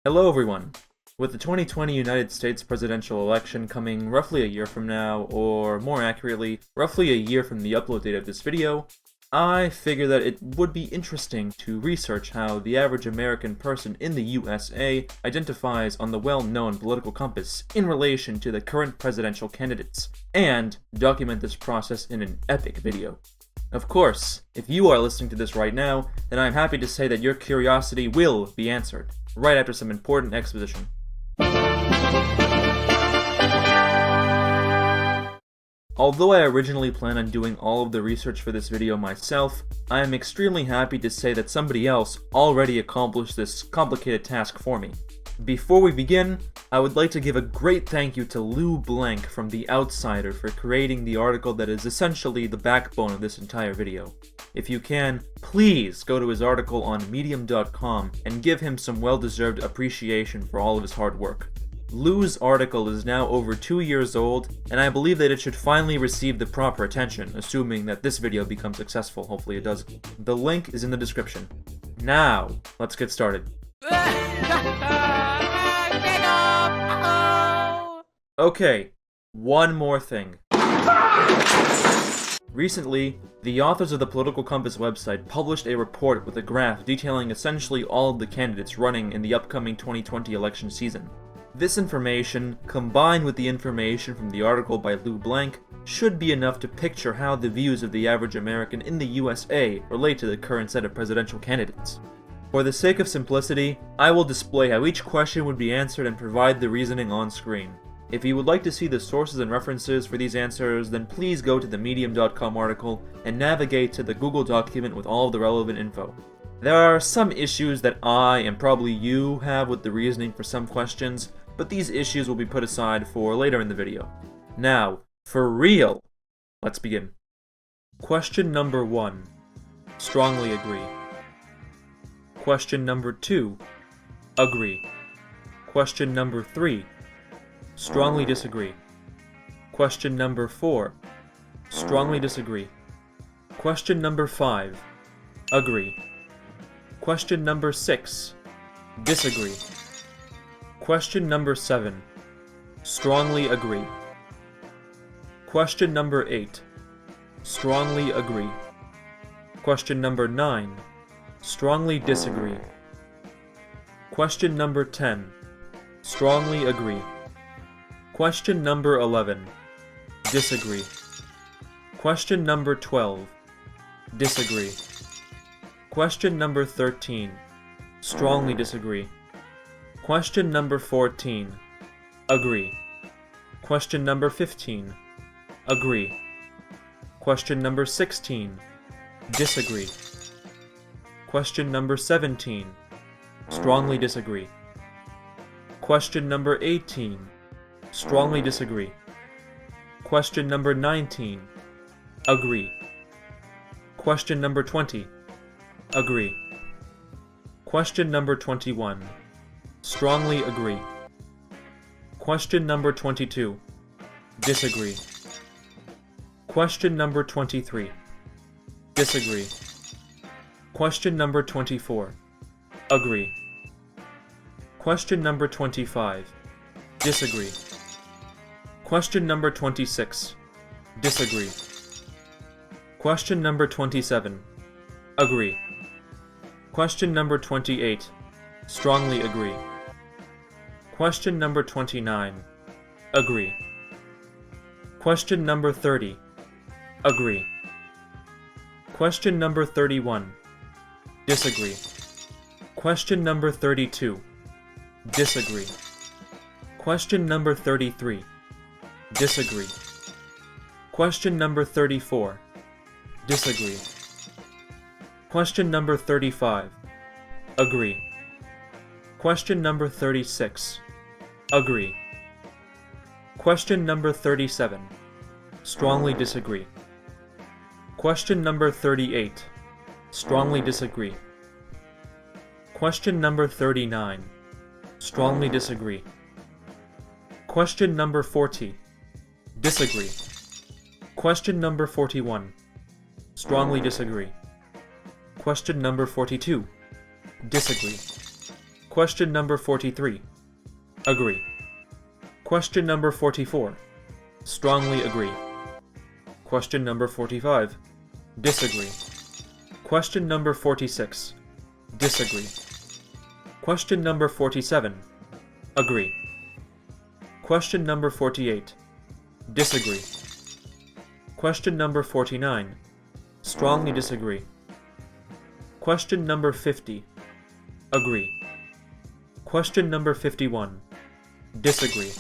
Hello everyone! With the 2020 United States presidential election coming roughly a year from now, or more accurately, roughly a year from the upload date of this video, I figure that it would be interesting to research how the average American person in the USA identifies on the well-known political compass in relation to the current presidential candidates, and document this process in an epic video. Of course, if you are listening to this right now, then I'm happy to say that your curiosity will be answered, right after some important exposition. Although I originally planned on doing all of the research for this video myself, I am extremely happy to say that somebody else already accomplished this complicated task for me. Before we begin, I would like to give a great thank you to Lou Blank from The Outsider for creating the article that is essentially the backbone of this entire video. If you can, please go to his article on medium.com and give him some well-deserved appreciation for all of his hard work. Lou's article is now over 2 years old, and I believe that it should finally receive the proper attention, assuming that this video becomes successful. Hopefully it does. The link is in the description. Now, let's get started. Okay, one more thing. Recently, the authors of the Political Compass website published a report with a graph detailing essentially all of the candidates running in the upcoming 2020 election season. This information, combined with the information from the article by Lou Blank, should be enough to picture how the views of the average American in the USA relate to the current set of presidential candidates. For the sake of simplicity, I will display how each question would be answered and provide the reasoning on screen. If you would like to see the sources and references for these answers, then please go to the medium.com article and navigate to the Google document with all of the relevant info. There are some issues that I, and probably you, have with the reasoning for some questions, but these issues will be put aside for later in the video. Now, for real, let's begin. Question number 1. Strongly agree. Question number 2. Agree. Question number 3. Strongly disagree. Question number 4. Strongly disagree. Question number 5. Agree. Question number 6. Disagree. Question number 7. Strongly agree. Question number 8. Strongly agree. Question number 9. Strongly disagree. Question number 10. Strongly agree. Question number 11. Disagree. Question number 12. Disagree. Question number 13. Strongly disagree. Question number 14. Agree. Question number 15. Agree. Question number 16. Disagree. Question number 17. Strongly disagree. Question number 18. Strongly disagree. Question number 19. Agree. Question number 20. Agree. Question number 21. Strongly agree. Question number 22. Disagree. Question number 23. Disagree. Question number 24. Agree. Question number 25. Disagree. Question number 26. Disagree. Question number 27. Agree. Question number 28. Strongly agree. Question number 29. Agree. Question number 30. Agree. Question number 31. Disagree. Question number 32. Disagree. Question number 33. Disagree. Question number 34. Disagree. Question number 35. Agree. Question number 36. Agree. Question number 37. Strongly disagree. Question number 38. Strongly disagree. Question number 39. Strongly disagree. Question number 40. Disagree. Question number 41. Strongly disagree. Question number 42. Disagree. Question number 43. Agree. Question number 44. Strongly agree. Question number 45. Disagree. Question number 46. Disagree. Question number 47. Agree. Question number 48. Disagree. Question number 49. Strongly disagree. Question number 50. Agree. Question number 51. Disagree.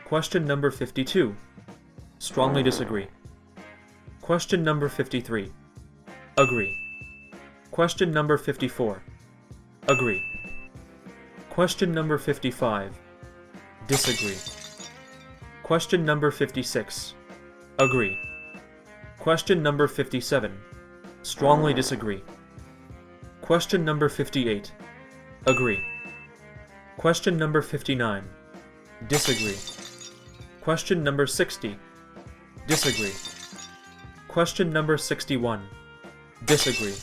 Question number 52. Strongly disagree. Question number 53. Agree. Question number 54. Agree. Question number 55. Disagree. Question number 56. Agree. Question number 57. Strongly disagree. Question number 58. Agree. Question number 59. Disagree. Question number 60. Disagree. Question number 61. Disagree.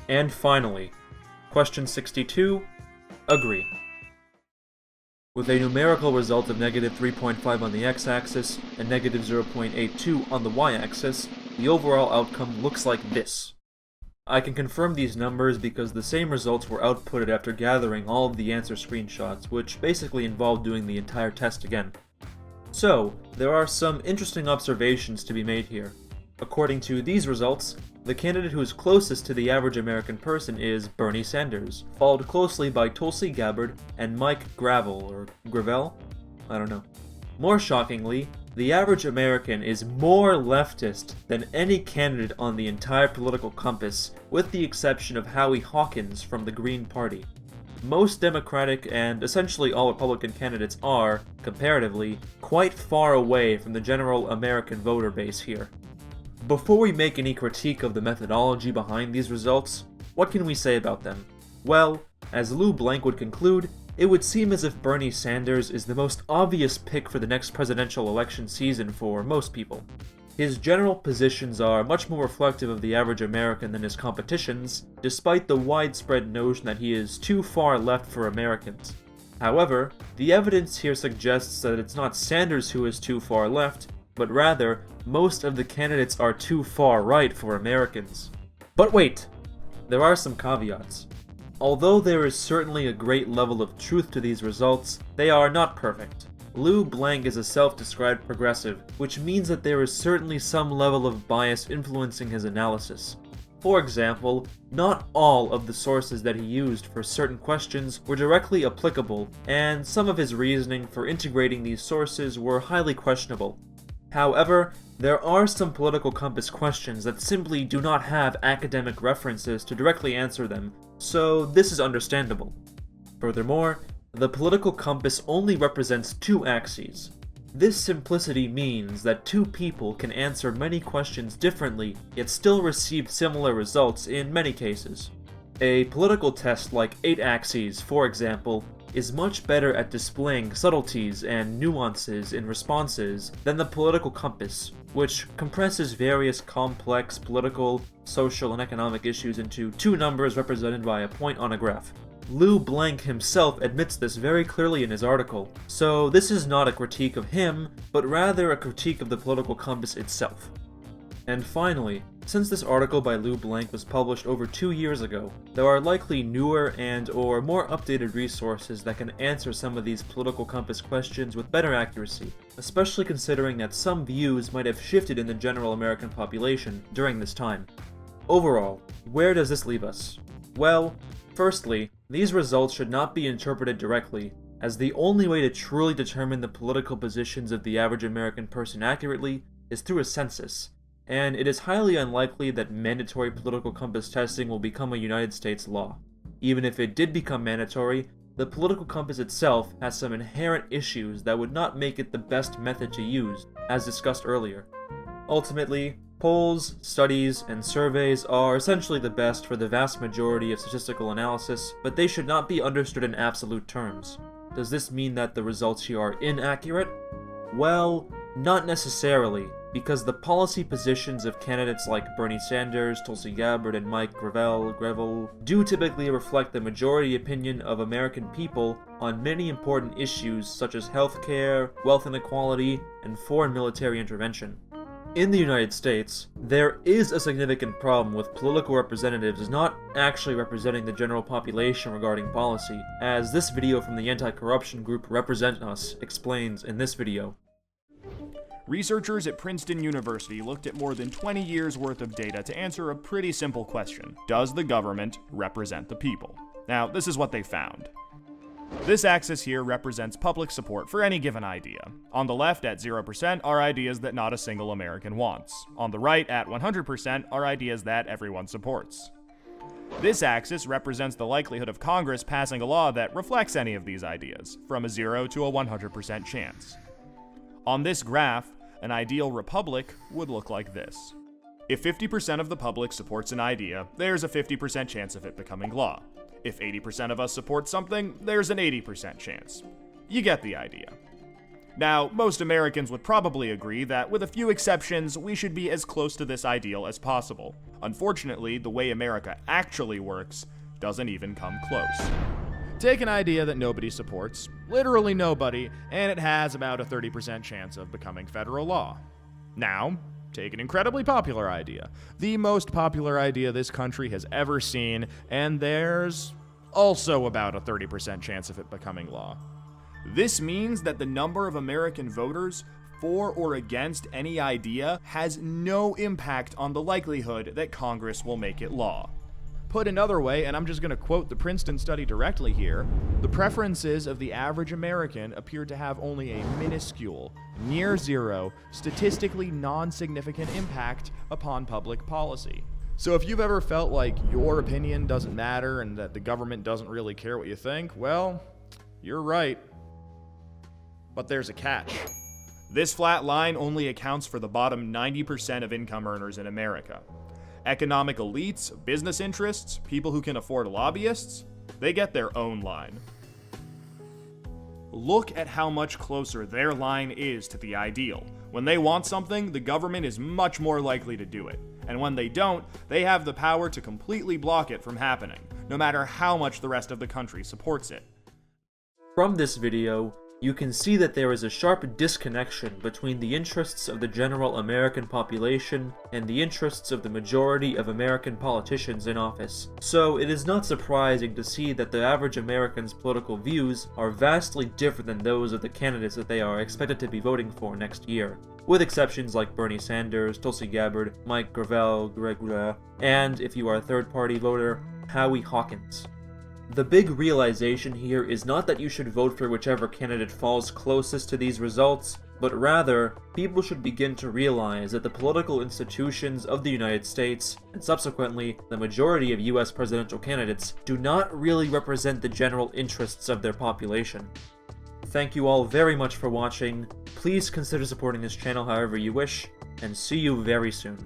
And finally, question 62. Agree. With a numerical result of -3.5 on the x-axis and -0.82 on the y-axis, the overall outcome looks like this. I can confirm these numbers because the same results were outputted after gathering all of the answer screenshots, which basically involved doing the entire test again. So, there are some interesting observations to be made here. According to these results, the candidate who is closest to the average American person is Bernie Sanders, followed closely by Tulsi Gabbard and Mike Gravel, or Gravel? I don't know. More shockingly, the average American is more leftist than any candidate on the entire political compass, with the exception of Howie Hawkins from the Green Party. Most Democratic and essentially all Republican candidates are, comparatively, quite far away from the general American voter base here. Before we make any critique of the methodology behind these results, what can we say about them? Well, as Lou Blank would conclude, it would seem as if Bernie Sanders is the most obvious pick for the next presidential election season for most people. His general positions are much more reflective of the average American than his competition's, despite the widespread notion that he is too far left for Americans. However, the evidence here suggests that it's not Sanders who is too far left, but rather, most of the candidates are too far right for Americans. But wait! There are some caveats. Although there is certainly a great level of truth to these results, they are not perfect. Lou Blank is a self-described progressive, which means that there is certainly some level of bias influencing his analysis. For example, not all of the sources that he used for certain questions were directly applicable, and some of his reasoning for integrating these sources were highly questionable. However, there are some political compass questions that simply do not have academic references to directly answer them, so this is understandable. Furthermore, the political compass only represents two axes. This simplicity means that two people can answer many questions differently, yet still receive similar results in many cases. A political test like 8 axes, for example, is much better at displaying subtleties and nuances in responses than the political compass, which compresses various complex political, social, and economic issues into two numbers represented by a point on a graph. Lou Blank himself admits this very clearly in his article, so this is not a critique of him, but rather a critique of the political compass itself. And finally, since this article by Lou Blank was published over 2 years ago, there are likely newer and/or more updated resources that can answer some of these political compass questions with better accuracy, especially considering that some views might have shifted in the general American population during this time. Overall, where does this leave us? Well, firstly, these results should not be interpreted directly, as the only way to truly determine the political positions of the average American person accurately is through a census, and it is highly unlikely that mandatory political compass testing will become a United States law. Even if it did become mandatory, the political compass itself has some inherent issues that would not make it the best method to use, as discussed earlier. Ultimately, polls, studies, and surveys are essentially the best for the vast majority of statistical analysis, but they should not be understood in absolute terms. Does this mean that the results here are inaccurate? Well, not necessarily, because the policy positions of candidates like Bernie Sanders, Tulsi Gabbard, and Mike Gravel do typically reflect the majority opinion of American people on many important issues such as healthcare, wealth inequality, and foreign military intervention. In the United States, there is a significant problem with political representatives not actually representing the general population regarding policy, as this video from the anti-corruption group RepresentUS explains in this video. Researchers at Princeton University looked at more than 20 years worth of data to answer a pretty simple question: does the government represent the people? Now, this is what they found. This axis here represents public support for any given idea. On the left, at 0%, are ideas that not a single American wants. On the right, at 100%, are ideas that everyone supports. This axis represents the likelihood of Congress passing a law that reflects any of these ideas, from a 0 to a 100% chance. On this graph, an ideal republic would look like this. If 50% of the public supports an idea, there's a 50% chance of it becoming law. If 80% of us support something, there's an 80% chance. You get the idea. Now, most Americans would probably agree that, with a few exceptions, we should be as close to this ideal as possible. Unfortunately, the way America actually works doesn't even come close. Take an idea that nobody supports, literally nobody, and it has about a 30% chance of becoming federal law. Now, take an incredibly popular idea, the most popular idea this country has ever seen, and there's also about a 30% chance of it becoming law. This means that the number of American voters for or against any idea has no impact on the likelihood that Congress will make it law. Put another way, and I'm just going to quote the Princeton study directly here, the preferences of the average American appear to have only a minuscule, near zero, statistically non-significant impact upon public policy. So if you've ever felt like your opinion doesn't matter and that the government doesn't really care what you think, well, you're right. But there's a catch. This flat line only accounts for the bottom 90% of income earners in America. Economic elites, business interests, people who can afford lobbyists, they get their own line. Look at how much closer their line is to the ideal. When they want something, the government is much more likely to do it. And when they don't, they have the power to completely block it from happening, no matter how much the rest of the country supports it. From this video, you can see that there is a sharp disconnection between the interests of the general American population and the interests of the majority of American politicians in office. So it is not surprising to see that the average American's political views are vastly different than those of the candidates that they are expected to be voting for next year, with exceptions like Bernie Sanders, Tulsi Gabbard, Mike Gravel, and, if you are a third-party voter, Howie Hawkins. The big realization here is not that you should vote for whichever candidate falls closest to these results, but rather, people should begin to realize that the political institutions of the United States, and subsequently the majority of US presidential candidates, do not really represent the general interests of their population. Thank you all very much for watching. Please consider supporting this channel however you wish, and see you very soon.